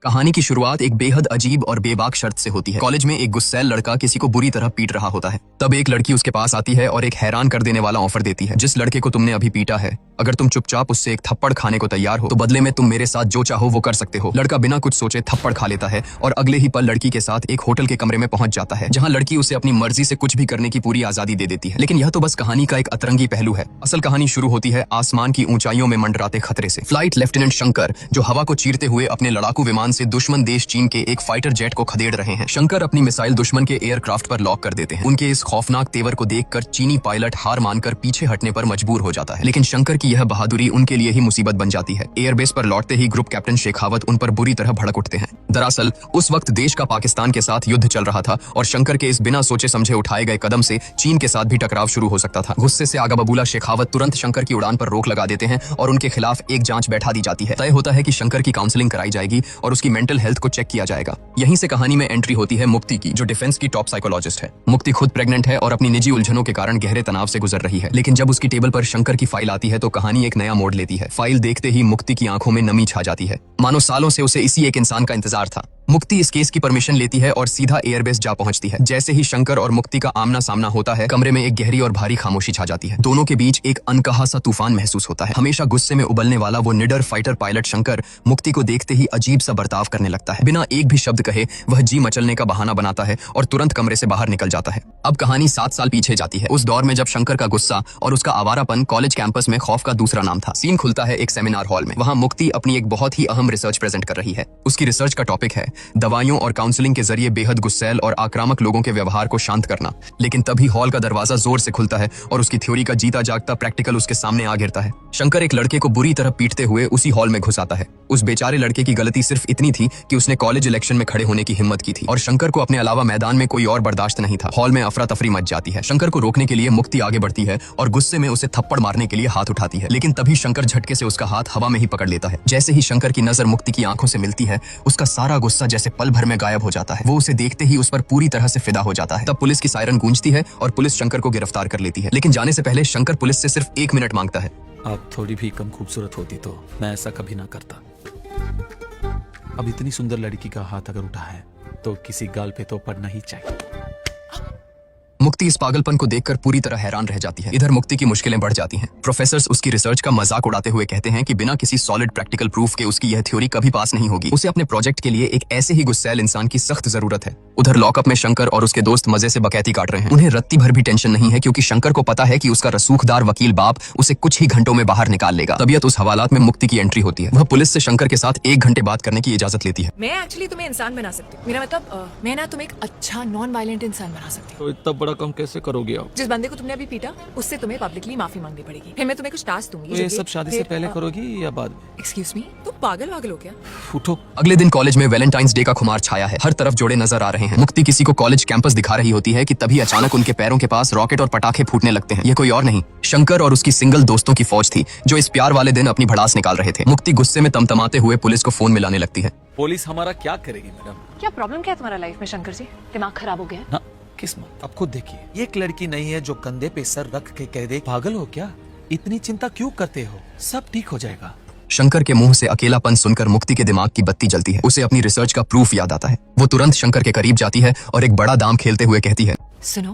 कहानी की शुरुआत एक बेहद अजीब और बेबाक शर्त से होती है। कॉलेज में एक गुस्सैल लड़का किसी को बुरी तरह पीट रहा होता है। तब एक लड़की उसके पास आती है और एक हैरान कर देने वाला ऑफर देती है। जिस लड़के को तुमने अभी पीटा है, अगर तुम चुपचाप उससे एक थप्पड़ खाने को तैयार हो तो बदले में तुम मेरे साथ जो चाहो वो कर सकते हो। लड़का बिना कुछ सोचे थप्पड़ खा लेता है और अगले ही पल लड़की के साथ एक होटल के कमरे में पहुंच जाता है, जहां लड़की उसे अपनी मर्जी से कुछ भी करने की पूरी आजादी दे देती है। लेकिन यह तो बस कहानी का एक अतरंगी पहलू है। असल कहानी शुरू होती है आसमान की ऊंचाइयों में मंडराते खतरे से। फ्लाइट लेफ्टिनेंट शंकर जो हवा को चीरते हुए अपने लड़ाकू विमान से दुश्मन देश चीन के एक फाइटर जेट को खदेड़ रहे हैं। शंकर अपनी मिसाइल दुश्मन के एयरक्राफ्ट पर लॉक कर देते हैं। उनके इस खौफनाक तेवर को देखकर चीनी पायलट हार मानकर पीछे हटने पर मजबूर हो जाता है। लेकिन शंकर की यह बहादुरी उनके लिए ही मुसीबत बन जाती है। एयरबेस पर लौटते ही ग्रुप कैप्टन शेखावत उन पर बुरी तरह भड़क उठते हैं। दरअसल उस वक्त देश का पाकिस्तान के साथ युद्ध चल रहा था और शंकर के इस बिना सोचे समझे उठाए गए कदम से चीन के साथ भी टकराव शुरू हो सकता था। गुस्से से आगा बबूला शेखावत तुरंत शंकर की उड़ान पर रोक लगा देते हैं और उनके खिलाफ एक जांच बैठा दी जाती है। तय होता है कि शंकर की काउंसलिंग कराई जाएगी और उसकी मेंटल हेल्थ को चेक किया जाएगा। यहीं से कहानी में एंट्री होती है मुक्ति की, जो डिफेंस की टॉप साइकोलॉजिस्ट है। मुक्ति खुद प्रेग्नेंट है और अपनी निजी उलझनों के कारण गहरे तनाव से गुजर रही है। लेकिन जब उसकी टेबल पर शंकर की फाइल आती है तो कहानी एक नया मोड़ लेती है। फाइल देखते ही मुक्ति की आंखों में नमी छा जाती है, मानो सालों से उसे इसी एक इंसान का इंतजार था। मुक्ति इस केस की परमिशन लेती है और सीधा एयरबेस जा पहुंचती है। जैसे ही शंकर और मुक्ति का आमना सामना होता है, कमरे में एक गहरी और भारी खामोशी छा जाती है। दोनों के बीच एक अनकहा सा तूफान महसूस होता है। हमेशा गुस्से में उबलने वाला वो निडर फाइटर पायलट शंकर मुक्ति को देखते ही अजीब सा बर्ताव करने लगता है। बिना एक भी शब्द कहे वह जी मचलने का बहाना बनाता है और तुरंत कमरे से बाहर निकल जाता है। अब कहानी 7 साल पीछे जाती है, उस दौर में जब शंकर का गुस्सा और उसका आवारापन कॉलेज कैंपस में खौफ का दूसरा नाम था। सीन खुलता है एक सेमिनार हॉल में। वहां मुक्ति अपनी एक बहुत ही अहम रिसर्च प्रेजेंट कर रही है। उसकी रिसर्च का टॉपिक है दवाइयों और काउंसलिंग के जरिए बेहद गुस्सैल और आक्रामक लोगों के व्यवहार को शांत करना। लेकिन तभी हॉल का दरवाजा जोर से खुलता है और उसकी थ्योरी का जीता जागता प्रैक्टिकल उसके सामने आ गिरता है। शंकर एक लड़के को बुरी तरह पीटते हुए उसी हॉल में घुस आता है। उस बेचारे लड़के की गलती सिर्फ इतनी थी कि उसने कॉलेज इलेक्शन में खड़े होने की हिम्मत की थी और शंकर को अपने अलावा मैदान में कोई और बर्दाश्त नहीं था। हॉल में अफरा तफरी मच जाती है। शंकर को रोकने के लिए मुक्ति आगे बढ़ती है और गुस्से में उसे थप्पड़ मारने के लिए हाथ उठाती है। लेकिन तभी शंकर झटके से उसका हाथ हवा में ही पकड़ लेता है। जैसे ही शंकर की नजर मुक्ति की आंखों से मिलती है, उसका सारा गुस्सा जैसे पल भर में गायब हो जाता है। वो उसे देखते ही उस पर पूरी तरह से फिदा हो जाता है। तब पुलिस की सायरन गूंजती है और पुलिस शंकर को गिरफ्तार कर लेती है। लेकिन जाने से पहले शंकर पुलिस से सिर्फ 1 मिनट मांगता है। आप थोड़ी भी कम खूबसूरत होती तो मैं ऐसा कभी ना करता। अब इतनी सुंदर लड़की का हाथ अगर उठा है तो किसी गाल पे तो पड़ना ही चाहिए। मुक्ति इस पागलपन को देखकर पूरी तरह हैरान रह जाती है। इधर मुक्ति की मुश्किलें बढ़ जाती हैं। प्रोफेसर्स उसकी रिसर्च का मजाक उड़ाते हुए कहते हैं कि बिना किसी सॉलिड प्रैक्टिकल प्रूफ के उसकी यह थ्योरी कभी पास नहीं होगी। उसे अपने प्रोजेक्ट के लिए एक ऐसे ही गुस्सैल इंसान की सख्त जरूरत है। उधर लॉकअप में शंकर और उसके दोस्त मजे से बकैती काट रहे हैं। उन्हें रत्ती भर भी टेंशन नहीं है, क्योंकि शंकर को पता है कि उसका रसूखदार वकील बाप उसे कुछ ही घंटों में बाहर निकाल लेगा। तबीयत उस हवालात में मुक्ति की एंट्री होती है। वह पुलिस से शंकर के साथ 1 घंटे बात करने की इजाजत लेती है। मैं एक्चुअली तुम्हें इंसान बना सकती हूँ। मेरा मतलब मैं ना तुम्हें एक अच्छा नॉन वायलेंट इंसान बना सकती हूँ। तो इतना बड़ा काम कैसे करोगे आप? जिस बंदे को तुमने अभी पीटा, उससे तुम्हें पब्लिकली माफी मांगनी पड़ेगी। फिर मैं तुम्हें कुछ टास्क दूंगी। तो ये सब शादी से पहले करोगी या बाद में? एक्सक्यूज मी, तुम पागल वागल हो क्या? उठो। अगले दिन कॉलेज में वैलेंटाइंस डे का खुमार छाया है। हर तरफ जोड़े नजर आ रहे हैं। मुक्ति किसी को कॉलेज कैंपस दिखा रही होती है कि तभी अचानक उनके पैरों के पास रॉकेट और पटाखे फूटने लगते हैं। ये कोई और नहीं, शंकर और उसकी सिंगल दोस्तों की फौज थी, जो इस प्यार वाले दिन अपनी भड़ास निकाल रहे थे। मुक्ति गुस्से में तमतमाते हुए पुलिस को फोन मिलाने लगती है। पुलिस हमारा क्या करेगी मैडम? क्या प्रॉब्लम क्या है तुम्हारा लाइफ में शंकर जी? दिमाग खराब हो गया है? ना किस्मत। अब खुद देखिए, एक लड़की नहीं है जो कंधे पे सर रख के कह दे पागल हो क्या? इतनी चिंता क्यों करते हो? सब ठीक हो जाएगा। शंकर के मुंह से अकेलापन सुनकर मुक्ति के दिमाग की बत्ती जलती है। उसे अपनी रिसर्च का प्रूफ याद आता है। वो तुरंत शंकर के करीब जाती है और एक बड़ा दाम खेलते हुए कहती है, सुनो,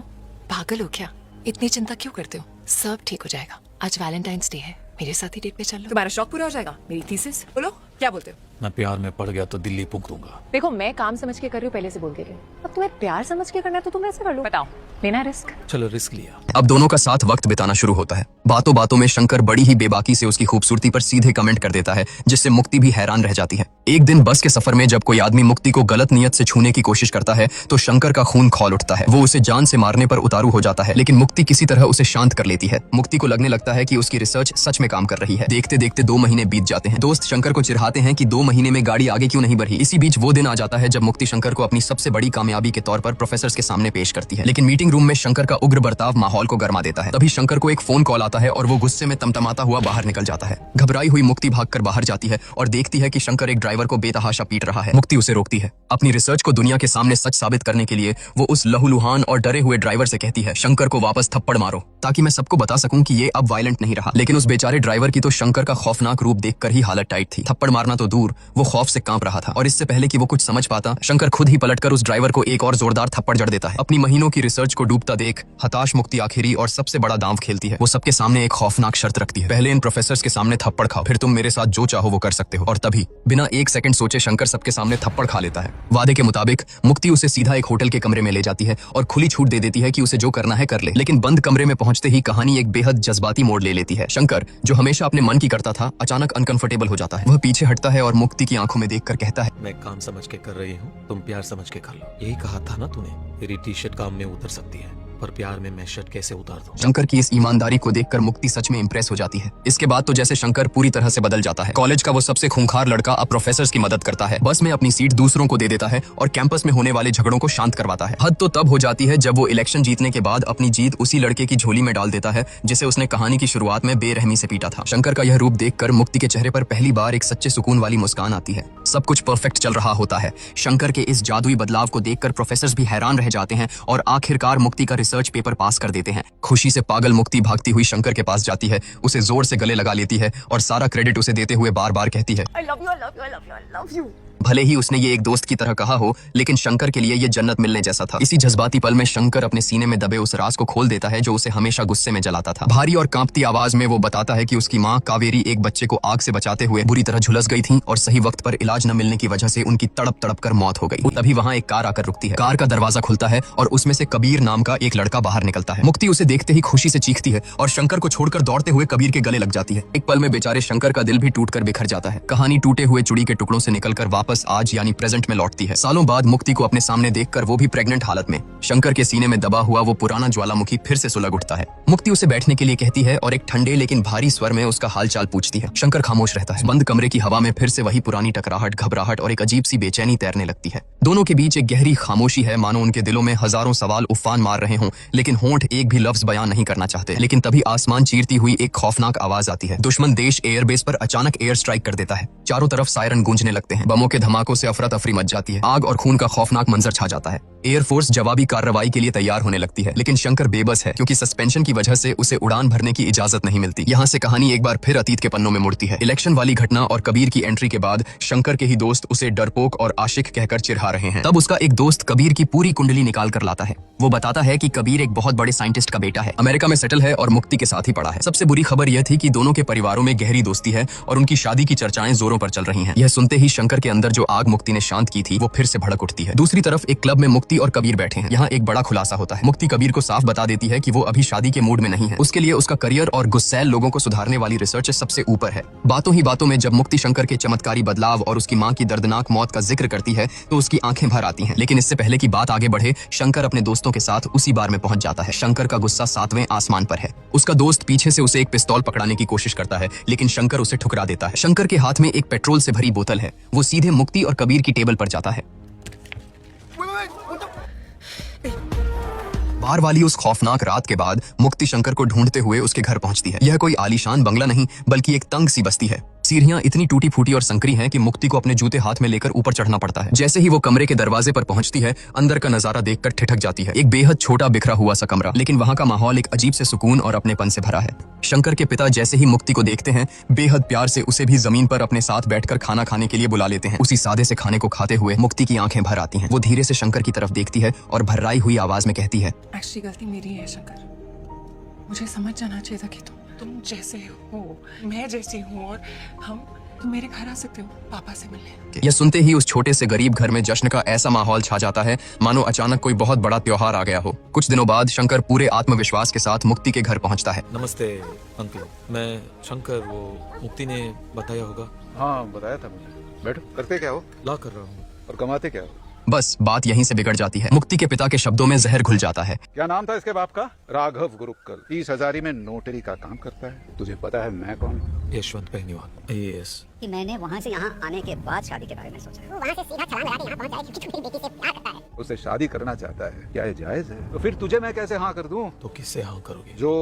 पागल हो क्या? इतनी चिंता क्यों करते हो? सब ठीक हो जाएगा। आज वैलेंटाइंस डे है, मेरे साथ ही डेट पे चल लो। तुम्हारा शौक पूरा हो जाएगा। मेरी थीसिस बोलो, क्या बोलते हो? मैं प्यार में पड़ गया तो दिल्ली फूंक दूंगा। देखो, मैं काम समझ के कर रही हूँ, पहले से बोल के रही हूँ। अब तुम्हें प्यार समझ के करना है तो तुम ऐसे कर लो। बताओ, लेना रिस्क? चलो रिस्क लिया। अब दोनों का साथ वक्त बिताना शुरू होता है। बातों बातों में शंकर बड़ी ही बेबाकी से उसकी खूबसूरती पर सीधे कमेंट कर देता है, जिससे मुक्ति भी हैरान रह जाती है। एक दिन बस के सफर में जब कोई आदमी मुक्ति को गलत नियत से छूने की कोशिश करता है तो शंकर का खून खौल उठता है। वो उसे जान से मारने पर उतारू हो जाता है, लेकिन मुक्ति किसी तरह उसे शांत कर लेती है। मुक्ति को लगने लगता है कि उसकी रिसर्च सच में काम कर रही है। देखते देखते 2 महीने बीत जाते हैं। दोस्त शंकर को चिढ़ाते हैं कि 2 महीने में गाड़ी आगे क्यों नहीं बढ़ी। इसी बीच वो दिन आ जाता है जब मुक्ति शंकर को अपनी सबसे बड़ी कामयाबी के तौर पर प्रोफेसर्स के सामने पेश करती है। लेकिन मीटिंग रूम में शंकर का उग्र बर्ताव माहौल को गर्मा देता है। तभी शंकर को एक फोन कॉल आता है और वो गुस्से में तमतमाता हुआ बाहर निकल जाता है। घबराई हुई मुक्ति भागकर बाहर जाती है और देखती है कि शंकर एक ड्राइवर ड्राइवर को बेतहाशा पीट रहा है। मुक्ति उसे रोकती है। अपनी रिसर्च को दुनिया के सामने सच साबित करने के लिए वो उस लहूलुहान और डरे हुए ड्राइवर से कहती है, शंकर को वापस थप्पड़ मारो ताकि मैं सबको बता सकूं कि ये अब वायलेंट नहीं रहा। लेकिन उस बेचारे ड्राइवर की तो शंकर का खौफनाक रूप देखकर ही हालत टाइट थी। थप्पड़ मारना तो दूर, वो खौफ से कांप रहा था। और इससे पहले कि वो कुछ समझ पाता, शंकर खुद ही पलटकर उस ड्राइवर को एक और जोरदार थप्पड़ जड़ देता है। अपनी महीनों की रिसर्च को डूबता देख हताश मुक्ति आखिरी और सबसे बड़ा दांव खेलती है। वो सबके सामने एक खौफनाक शर्त रखती है, पहले इन प्रोफेसर्स के सामने थप्पड़ खाओ, फिर तुम मेरे साथ जो चाहो वो कर सकते हो। और तभी बिना एक सेकंड सोचे शंकर सबके सामने थप्पड़ खा लेता है। वादे के मुताबिक मुक्ति उसे सीधा एक होटल के कमरे में ले जाती है और खुली छूट दे देती है कि उसे जो करना है कर ले। लेकिन बंद कमरे में पहुंचते ही कहानी एक बेहद जज्बाती मोड़ ले लेती है। शंकर, जो हमेशा अपने मन की करता था, अचानक अनकंफर्टेबल हो जाता है। वह पीछे हटता है और मुक्ति की आंखों में देखकर कहता है, मैं काम समझ के कर रही हूँ, तुम प्यार समझ के कर लो। यही कहा था ना तूने, तेरी टी शर्ट काम में उतर सकती है, पर प्यार में मैं शर्ट कैसे उतार दूं? शंकर की इस ईमानदारी को देखकर मुक्ति सच में इंप्रेस हो जाती है। इसके बाद तो जैसे शंकर पूरी तरह से बदल जाता है। कॉलेज का वो सबसे खूंखार लड़का अब प्रोफेसर्स की मदद करता है, बस में अपनी सीट दूसरों को दे देता है और कैंपस में होने वाले झगड़ों को शांत करवाता है। हद तो तब हो जाती है जब वो इलेक्शन जीतने के बाद अपनी जीत उसी लड़के की झोली में डाल देता है जिसे उसने कहानी की शुरुआत में बेरहमी से पीटा था। शंकर का यह रूप देखकर मुक्ति के चेहरे पर पहली बार एक सच्चे सुकून वाली मुस्कान आती है। सब कुछ परफेक्ट चल रहा होता है। शंकर के इस जादुई बदलाव को देखकर प्रोफेसर्स भी हैरान रह जाते हैं और आखिरकार मुक्ति का रिसर्च पेपर पास कर देते हैं। खुशी से पागल मुक्ति भागती हुई शंकर के पास जाती है, उसे जोर से गले लगा लेती है और सारा क्रेडिट उसे देते हुए बार बार कहती है, I love you, I love you, I love you, I love you. भले ही उसने ये एक दोस्त की तरह कहा हो, लेकिन शंकर के लिए ये जन्नत मिलने जैसा था। इसी जज्बाती पल में शंकर अपने सीने में दबे उस राज को खोल देता है जो उसे हमेशा गुस्से में जलाता था। भारी और कांपती आवाज में वो बताता है कि उसकी माँ कावेरी एक बच्चे को आग से बचाते हुए बुरी तरह झुलस गई थी और सही वक्त पर इलाज न मिलने की वजह से उनकी तड़प तड़प कर मौत हो गई। तभी वहाँ एक कार आकर रुकती है। कार का दरवाजा खुलता है और उसमें से कबीर नाम का एक लड़का बाहर निकलता है। मुक्ति उसे देखते ही खुशी से चीखती है और शंकर को छोड़कर दौड़ते हुए कबीर के गले लग जाती है। एक पल में बेचारे शंकर का दिल भी टूटकर बिखर जाता है। कहानी टूटे हुए चूड़ी के टुकड़ों से निकलकर वापस आज यानी प्रेजेंट में लौटती है। सालों बाद मुक्ति को अपने सामने देखकर, वो भी प्रेग्नेंट हालत में, शंकर के सीने में दबा हुआ वो पुराना ज्वालामुखी फिर से सुलग उठता है। मुक्ति उसे बैठने के लिए कहती है और एक ठंडे लेकिन भारी स्वर में उसका हालचाल पूछती है। शंकर खामोश रहता है। बंद कमरे की हवा में फिर से वही पुरानी टकराहट, घबराहट और एक अजीब सी बेचैनी तैरने लगती है। दोनों के बीच एक गहरी खामोशी है, मानो उनके दिलों में हजारों सवाल उफान मार रहे हों, लेकिन होंठ एक भी लफ्ज बयान नहीं करना चाहते। लेकिन तभी आसमान चीरती हुई एक खौफनाक आवाज आती है। दुश्मन देश एयरबेस पर अचानक एयर स्ट्राइक कर देता है। चारों तरफ सायरन गूंजने लगते हैं। बमों के धमाकों से अफरा तफरी मच जाती है। आग और खून का खौफनाक मंजर छा जाता है। एयरफोर्स जवाबी कार्रवाई के लिए तैयार होने लगती है, लेकिन शंकर बेबस है क्योंकि सस्पेंशन की वजह से उसे उड़ान भरने की इजाजत नहीं मिलती। यहाँ से कहानी एक बार फिर अतीत के पन्नों में मुड़ती है। इलेक्शन वाली घटना और कबीर की एंट्री के बाद शंकर के ही दोस्त उसे डरपोक और आशिक कहकर चिढ़ा रहे हैं। तब उसका एक दोस्त कबीर की पूरी कुंडली निकाल कर लाता है। वो बताता है कि कबीर एक बहुत बड़े साइंटिस्ट का बेटा है, अमेरिका में सेटल है और मुक्ति के साथ ही पढ़ा है। सबसे बुरी खबर यह थी कि दोनों के परिवारों में गहरी दोस्ती है और उनकी शादी की चर्चाएं जोरों पर चल रही हैं। यह सुनते ही शंकर के अंदर जो आग मुक्ति ने शांत की थी वो फिर से भड़क उठती है। दूसरी तरफ एक क्लब में मुक्ति और कबीर बैठे हैं। यहाँ एक बड़ा खुलासा होता है। मुक्ति कबीर को साफ बता देती है कि वो अभी शादी के मूड में नहीं है। उसके लिए उसका करियर और गुस्सैल लोगों को सुधारने वाली रिसर्च सबसे ऊपर है। बातों ही बातों में जब मुक्ति शंकर के चमत्कारी बदलाव और उसकी माँ की दर्दनाक मौत का जिक्र करती है तो उसकी आंखें भर आती हैं। लेकिन इससे पहले कि बात आगे बढ़े, शंकर अपने दोस्तों के साथ उसी बार में पहुंच जाता है। शंकर का गुस्सा 7वें आसमान पर है। उसका दोस्त पीछे से उसे एक पिस्तौल पकड़ाने की कोशिश करता है, लेकिन शंकर उसे ठुकरा देता है। शंकर के हाथ में एक पेट्रोल से भरी बोतल है। वो सीधे मुक्ति और कबीर की टेबल पर जाता है। बार वाली उस खौफनाक रात के बाद मुक्ति शंकर को ढूंढते हुए उसके घर पहुंचती है। यह कोई आलीशान बंगला नहीं बल्कि एक तंग सी बस्ती है। सीढ़ियां इतनी टूटी फूटी और संकरी हैं कि मुक्ति को अपने जूते हाथ में लेकर ऊपर चढ़ना पड़ता है। जैसे ही वो कमरे के दरवाजे पर पहुंचती है, अंदर का नजारा देखकर ठिठक जाती है। एक बेहद छोटा बिखरा हुआ सा कमरा, लेकिन वहां का माहौल एक अजीब से सुकून और अपनेपन से भरा है। शंकर के पिता जैसे ही मुक्ति को देखते हैं, बेहद प्यार से उसे भी जमीन पर अपने साथ बैठकर खाना खाने के लिए बुला लेते हैं। उसी सादे से खाने को खाते हुए मुक्ति की आंखें भर आती हैं। वो धीरे से शंकर की तरफ देखती है और भर्राई हुई आवाज में कहती है, एक्चुअली गलती मेरी है शंकर। मुझे समझ जाना चाहिए था कि तुम जैसे हो, मैं जैसी हूँ और तुम मेरे घर आ सकते हो पापा से मिलने। यह सुनते ही उस छोटे से गरीब घर में जश्न का ऐसा माहौल छा जाता है मानो अचानक कोई बहुत बड़ा त्योहार आ गया हो। कुछ दिनों बाद शंकर पूरे आत्मविश्वास के साथ मुक्ति के घर पहुंचता है। नमस्ते अंकल, मैं शंकर, वो मुक्ति ने बताया होगा। हाँ बताया था मुझे। बैठो। करते क्या हो? ला कर रहा हूँ। और कमाते क्या हो? बस बात यहीं से बिगड़ जाती है। मुक्ति के पिता के शब्दों में जहर घुल जाता है। क्या नाम था इसके बाप का? राघव गुरुक्कल। 30,000 में नोटरी का काम करता है। तुझे पता है मैं कौन हूँ? यशवंत बेनीवाल, AAS। कि मैंने वहाँ से यहाँ आने के बाद शादी के बारे में सोचा। वो वहाँ से सीधा छलांग लगा के यहाँ पहुँच जाए क्योंकि मेरी बेटी से प्यार करता है। उससे शादी करना चाहता है। क्या ये जायज है? तो फिर तुझे मैं कैसे हाँ कर दूं? तो किससे हाँ करोगे? जो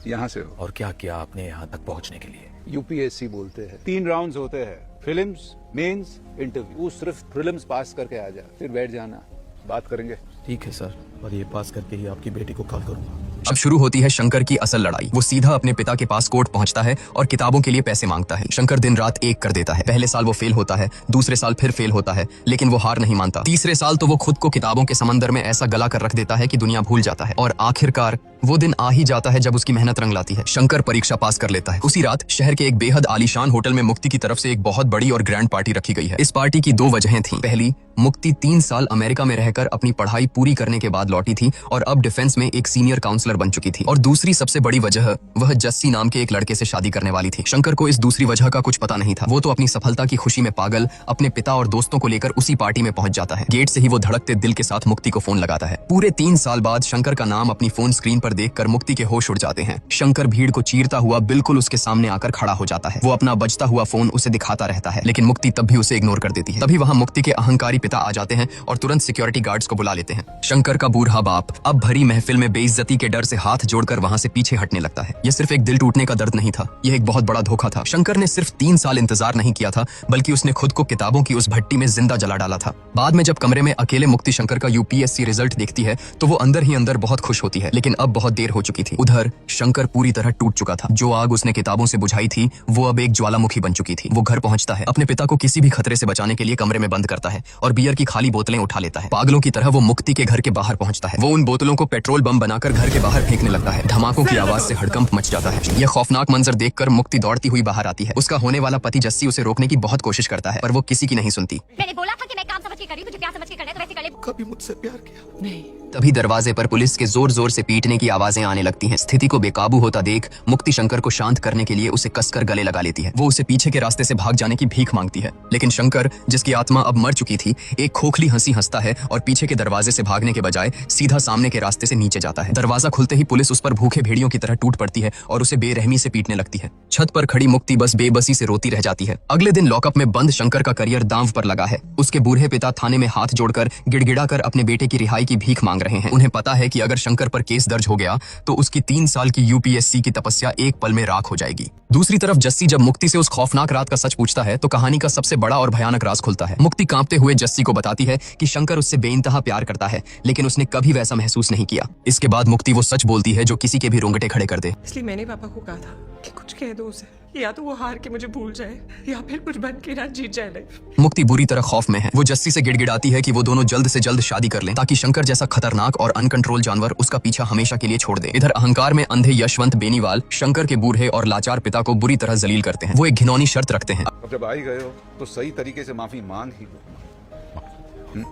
यहाँ से हो। और क्या किया आपने यहाँ तक पहुँचने के लिए? यूपीएससी बोलते हैं 3 राउंड्स होते हैं, फिल्म्स, मेंस, इंटरव्यू। सिर्फ फिल्म्स पास करके आ जा, फिर बैठ जाना, बात करेंगे। ठीक है सर, और ये पास करके ही आपकी बेटी को कॉल करूंगा। अब शुरू होती है शंकर की असल लड़ाई। वो सीधा अपने पिता के पास कोर्ट पहुंचता है और किताबों के लिए पैसे मांगता है। शंकर दिन रात एक कर देता है। पहले साल वो फेल होता है, दूसरे साल फिर फेल होता है, लेकिन वो हार नहीं मानता। तीसरे साल तो वो खुद को किताबों के समंदर में ऐसा गला कर रख देता है कि दुनिया भूल जाता है। और आखिरकार वो दिन आ ही जाता है जब उसकी मेहनत रंग लाती है। शंकर परीक्षा पास कर लेता है। उसी रात शहर के एक बेहद आलीशान होटल में मुक्ति की तरफ से एक बहुत बड़ी और ग्रैंड पार्टी रखी गई है। इस पार्टी की 2 वजहें थीं। पहली, मुक्ति 3 साल अमेरिका में रहकर अपनी पढ़ाई पूरी करने के बाद लौटी थी और अब डिफेंस में एक सीनियर काउंसलर बन चुकी थी। और दूसरी सबसे बड़ी वजह, वह जस्सी नाम के एक लड़के से शादी करने वाली थी। शंकर को इस दूसरी वजह का कुछ पता नहीं था। वो तो अपनी सफलता की खुशी में पागल अपने पिता और दोस्तों को लेकर उसी पार्टी में पहुंच जाता है। गेट से ही वो धड़कते दिल के साथ मुक्ति को फोन लगाता है। पूरे 3 साल बाद शंकर का नाम अपनी फोन स्क्रीन पर देखकर मुक्ति के होश उड़ जाते हैं। शंकर भीड़ को चीरता हुआ बिल्कुल उसके सामने आकर खड़ा हो जाता है। वो अपना बजता हुआ फोन उसे दिखाता रहता है, लेकिन मुक्ति तब भी उसे इग्नोर कर देती है। तभी वहां मुक्ति के अहंकारी पिता आ जाते हैं और तुरंत सिक्योरिटी गार्ड्स को बुला लेते हैं। शंकर का बूढ़ा बाप अब भरी महफिल में बेइज्जती के डर से हाथ जोड़कर वहां से पीछे हटने लगता है। यह सिर्फ एक दिल टूटने का दर्द नहीं था, यह एक बहुत बड़ा धोखा था। शंकर ने सिर्फ 3 साल इंतजार नहीं किया था, बल्कि उसने खुद को किताबों की उस भट्टी में जिंदा जला डाला था। बाद में जब कमरे में अकेले मुक्ति शंकर का यूपीएससी रिजल्ट देखती है तो वो अंदर ही अंदर बहुत खुश होती है, लेकिन अब बहुत देर हो चुकी थी। उधर शंकर पूरी तरह टूट चुका था। जो आग उसने किताबों से बुझाई थी वो अब एक ज्वालामुखी बन चुकी थी। वो घर पहुंचता है, अपने पिता को किसी भी खतरे से बचाने के लिए कमरे में बंद करता है और बियर की खाली बोतलें उठा लेता है। पागलों की तरह वो मुक्ति के घर के बाहर पहुंचता है। वो उन बोतलों को पेट्रोल बम बनाकर घर के बाहर फेंकने लगता है। धमाकों की आवाज से हड़कंप मच जाता है। यह खौफनाक मंजर देखकर मुक्ति दौड़ती हुई बाहर आती है। उसका होने वाला पति जस्सी उसे रोकने की बहुत कोशिश करता है, पर वो किसी की नहीं सुनती। मैंने बोला था कि मैं काम समझ के कर रही हूँ, तुझे प्यार समझ के करना है तो वैसे कर ले। कभी मुझसे प्यार किया? नहीं। तभी दरवाजे पर पुलिस के जोर जोर से पीटने की आवाजें आने लगती हैं। स्थिति को बेकाबू होता देख मुक्ति शंकर को शांत करने के लिए उसे कसकर गले लगा लेती है। वो उसे पीछे के रास्ते से भाग जाने की भीख मांगती है, लेकिन शंकर, जिसकी आत्मा अब मर चुकी थी, एक खोखली हंसी हंसता है और पीछे के दरवाजे से भागने के बजाय सीधा सामने के रास्ते से नीचे जाता है। दरवाजा खुलते ही पुलिस उस पर भूखे भेड़ियों की तरह टूट पड़ती है और उसे बेरहमी से पीटने लगती है। छत पर खड़ी मुक्ति बस बेबसी से रोती रह जाती है। अगले दिन लॉकअप में बंद शंकर का करियर दांव पर लगा है। उसके बूढ़े पिता थाने में हाथ जोड़कर गिड़गिड़ाकर अपने बेटे की रिहाई की भीख मांग रहे हैं। उन्हें पता है कि अगर शंकर पर केस दर्ज हो गया तो उसकी 3 साल की यूपीएससी की तपस्या एक पल में राख हो जाएगी। दूसरी तरफ जस्सी जब मुक्ति से उस खौफनाक रात का सच पूछता है तो कहानी का सबसे बड़ा और भयानक राज खुलता है। मुक्ति कांपते हुए जस्सी को बताती है कि शंकर उससे बेइंतहा प्यार करता है, लेकिन उसने कभी वैसा महसूस नहीं किया। इसके बाद मुक्ति वो सच बोलती है जो किसी के भी रोंगटे खड़े कर दे। इसलिए मैंने पापा को कहा था कि कुछ कह दो उसे, या तो वो हार के मुझे भूल जाए या फिर कुछ बन के ना जीत जाए लाइफ। मुक्ति बुरी तरह खौफ में है। वो जस्सी से गिड़गिड़ाती है कि वो दोनों जल्द से जल्द शादी कर लें ताकि शंकर जैसा खतरनाक और अनकंट्रोल जानवर उसका पीछा हमेशा के लिए छोड़ दे। इधर अहंकार में अंधे यशवंत बेनीवाल शंकर के बूढ़े और लाचार पिता को बुरी तरह जलील करते हैं। वो एक घिनौनी शर्त रखते हैं। अब जब आ ही गए हो तो सही तरीके से माफी मांग ही लो।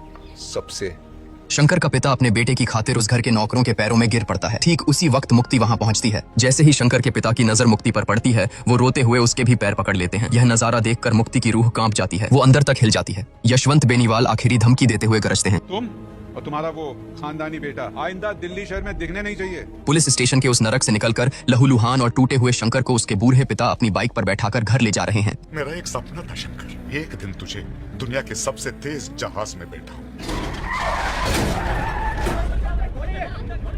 सबसे। शंकर का पिता अपने बेटे की खातिर उस घर के नौकरों के पैरों में गिर पड़ता है। ठीक उसी वक्त मुक्ति वहां पहुंचती है। जैसे ही शंकर के पिता की नजर मुक्ति पर पड़ती है, वो रोते हुए उसके भी पैर पकड़ लेते हैं। यह नजारा देखकर मुक्ति की रूह कांप जाती है। वो अंदर तक हिल जाती है। यशवंत बेनीवाल आखिरी धमकी देते हुए गरजते हैं, तुम और तुम्हारा वो खानदानी बेटा आइंदा दिल्ली शहर में दिखने नहीं चाहिए। पुलिस स्टेशन के उस नरक से निकलकर लहूलुहान और टूटे हुए शंकर को उसके बूढ़े पिता अपनी बाइक पर बैठाकर घर ले जा रहे हैं। मेरा एक सपना था शंकर, एक दिन तुझे दुनिया के सबसे तेज जहाज में बैठा हूँ।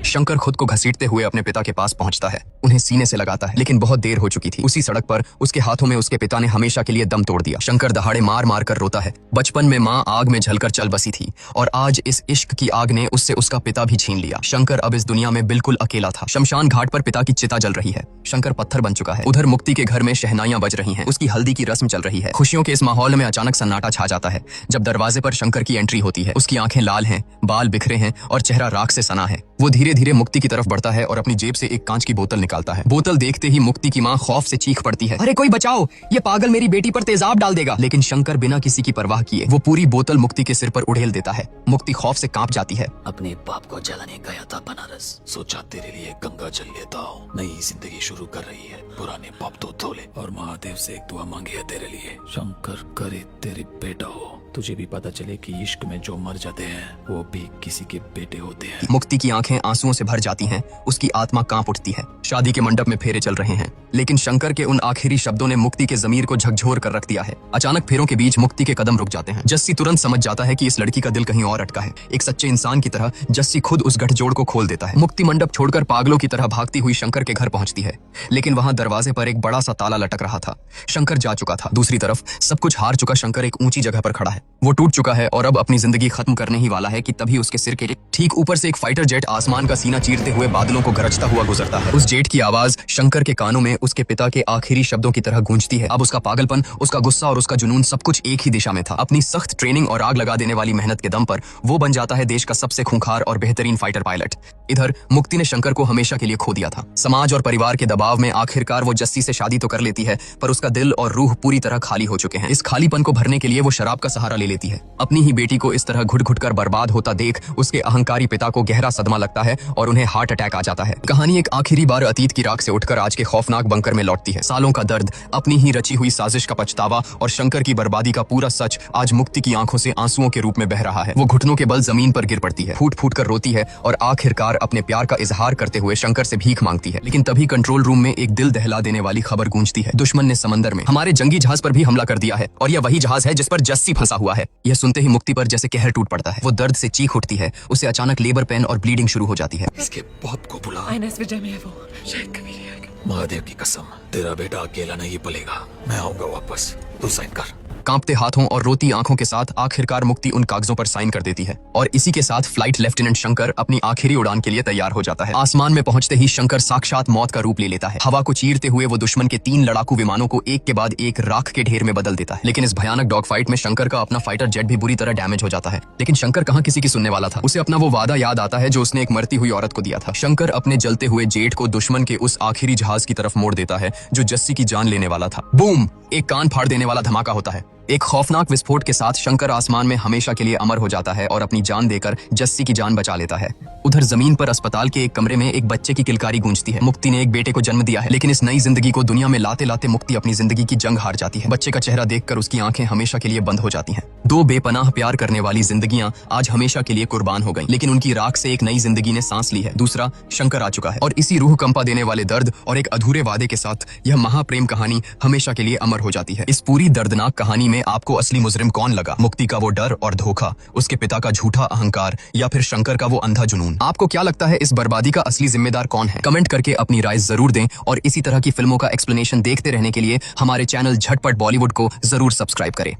शंकर खुद को घसीटते हुए अपने पिता के पास पहुंचता है, उन्हें सीने से लगाता है, लेकिन बहुत देर हो चुकी थी। उसी सड़क पर उसके हाथों में उसके पिता ने हमेशा के लिए दम तोड़ दिया। शंकर दहाड़े मार मार कर रोता है। बचपन में माँ आग में जलकर चल बसी थी और आज इस इश्क की आग ने उससे उसका पिता भी छीन लिया। शंकर अब इस दुनिया में बिल्कुल अकेला था। शमशान घाट पर पिता की चिता जल रही है। शंकर पत्थर बन चुका है। उधर मुक्ति के घर में शहनाइयां बज रही हैं। उसकी हल्दी की रस्म चल रही है। खुशियों के इस माहौल में अचानक सन्नाटा छा जाता है जब दरवाजे पर शंकर की एंट्री होती है। उसकी आंखें लाल हैं, बाल बिखरे हैं और चेहरा राख से सना है। वो धीरे धीरे मुक्ति की तरफ बढ़ता है और अपनी जेब से एक कांच की बोतल निकालता है। बोतल देखते ही मुक्ति की माँ खौफ से चीख पड़ती है, अरे कोई बचाओ, ये पागल मेरी बेटी पर तेजाब डाल देगा। लेकिन शंकर बिना किसी की परवाह किए वो पूरी बोतल मुक्ति के सिर पर उड़ेल देता है। मुक्ति खौफ से कांप जाती है। अपने बाप को जलाने गया था बनारस, सोचा तेरे लिए गंगा जल लेता हूँ। नई जिंदगी शुरू कर रही है, पुराने पाप तो धो ले। और महादेव से एक दुआ मांगी है तेरे लिए, शंकर करे तेरे बेटा हो, तुझे भी पता चले कि इश्क में जो मर जाते हैं वो भी किसी के बेटे होते हैं। मुक्ति की आंखें आंसुओं से भर जाती हैं। उसकी आत्मा कांप उठती है। शादी के मंडप में फेरे चल रहे हैं, लेकिन शंकर के उन आखिरी शब्दों ने मुक्ति के जमीर को झकझोर कर रख दिया है। अचानक फेरों के बीच मुक्ति के कदम रुक जाते हैं। जस्सी तुरंत समझ जाता है कि इस लड़की का दिल कहीं और अटका है। एक सच्चे इंसान की तरह जस्सी खुद उस गठजोड़ को खोल देता है। मुक्ति मंडप छोड़कर पागलों की तरह भागती हुई शंकर के घर पहुंचती है, लेकिन वहां दरवाजे पर एक बड़ा सा ताला लटक रहा था। शंकर जा चुका था। दूसरी तरफ सब कुछ हार चुका शंकर एक ऊंची जगह पर खड़ा है। वो टूट चुका है और अब अपनी जिंदगी खत्म करने ही वाला है कि तभी उसके सिर के ठीक ऊपर से एक फाइटर जेट आसमान का सीना चीरते हुए बादलों को गरजता हुआ गुजरता है। उस जेट की आवाज शंकर के कानों में उसके पिता के आखिरी शब्दों की तरह गूंजती है। अब उसका पागलपन, उसका गुस्सा और उसका जुनून सब कुछ एक ही दिशा में था। अपनी सख्त ट्रेनिंग और आग लगा देने वाली मेहनत के दम पर वो बन जाता है देश का सबसे खूंखार और बेहतरीन फाइटर पायलट। इधर मुक्ति ने शंकर को हमेशा के लिए खो दिया था। समाज और परिवार के दबाव में आखिरकार वो जस्सी से शादी तो कर लेती है, पर उसका दिल और रूह पूरी तरह खाली हो चुके हैं। इस खालीपन को भरने के लिए वो शराब का सहारा ले लेती है। अपनी ही बेटी को इस तरह घुट घुट कर बर्बाद होता देख उसके अहंकारी पिता को गहरा सदमा लगता है और उन्हें हार्ट अटैक आ जाता है। कहानी एक आखिरी बार अतीत की राख से उठकर आज के खौफनाक बंकर में लौटती है। सालों का दर्द, अपनी ही रची हुई साजिश का पछतावा और शंकर की बर्बादी का पूरा सच आज मुक्ति की आंखों से आंसुओं के रूप में बह रहा है। वो घुटनों के बल जमीन पर गिर पड़ती है, फूट फूट कर रोती है और आखिरकार अपने प्यार का इजहार करते हुए शंकर से भीख मांगती है। लेकिन तभी कंट्रोल रूम में एक दिल दहला देने वाली खबर गूंजती है। दुश्मन ने समंदर में हमारे जंगी जहाज पर भी हमला कर दिया है और यह वही जहाज है जिस पर जस्सी फंसा हुआ है। यह सुनते ही मुक्ति पर जैसे कहर टूट पड़ता है। वो दर्द से चीख उठती है। उसे अचानक लेबर पेन और ब्लीडिंग शुरू हो जाती है। इसके बाप को बुला। INS विजय में है वो, शायद कभी नहीं आएगा। महादेव की कसम, तेरा बेटा अकेला नहीं पलेगा। मैं आऊंगा वापस, तू साइन कर। कांपते हाथों और रोती आंखों के साथ आखिरकार मुक्ति उन कागजों पर साइन कर देती है और इसी के साथ फ्लाइट लेफ्टिनेंट शंकर अपनी आखिरी उड़ान के लिए तैयार हो जाता है। आसमान में पहुंचते ही शंकर साक्षात मौत का रूप ले लेता है। हवा को चीरते हुए वो दुश्मन के 3 लड़ाकू विमानों को एक के बाद एक राख के ढेर में बदल देता है। लेकिन इस भयानक डॉग फाइट में शंकर का अपना फाइटर जेट भी बुरी तरह डैमेज हो जाता है। लेकिन शंकर कहाँ किसी की सुनने वाला था। उसे अपना वो वादा याद आता है जो उसने एक मरती हुई औरत को दिया था। शंकर अपने जलते हुए जेट को दुश्मन के उस आखिरी जहाज की तरफ मोड़ देता है जो जस्सी की जान लेने वाला था। बूम! एक कान फाड़ देने वाला धमाका होता है। एक खौफनाक विस्फोट के साथ शंकर आसमान में हमेशा के लिए अमर हो जाता है और अपनी जान देकर जस्सी की जान बचा लेता है। उधर जमीन पर अस्पताल के एक कमरे में एक बच्चे की किलकारी गूंजती है। मुक्ति ने एक बेटे को जन्म दिया है, लेकिन इस नई जिंदगी को दुनिया में लाते लाते मुक्ति अपनी जिंदगी की जंग हार जाती है। बच्चे का चेहरा देखकर उसकी आंखें हमेशा के लिए बंद हो जाती हैं। 2 बेपनाह प्यार करने वाली जिंदगियां आज हमेशा के लिए कुर्बान हो गईं, लेकिन उनकी राख से एक नई जिंदगी ने सांस ली है। दूसरा शंकर आ चुका है और इसी रूह कंपा देने वाले दर्द और एक अधूरे वादे के साथ यह महाप्रेम कहानी हमेशा के लिए अमर हो जाती है। इस पूरी दर्दनाक कहानी में आपको असली मुजरिम कौन लगा? मुक्ति का वो डर और धोखा, उसके पिता का झूठा अहंकार या फिर शंकर का वो अंधा जुनून? आपको क्या लगता है इस बर्बादी का असली जिम्मेदार कौन है? कमेंट करके अपनी राय जरूर दें और इसी तरह की फिल्मों का एक्सप्लेनेशन देखते रहने के लिए हमारे चैनल झटपट बॉलीवुड को जरूर सब्सक्राइब करें।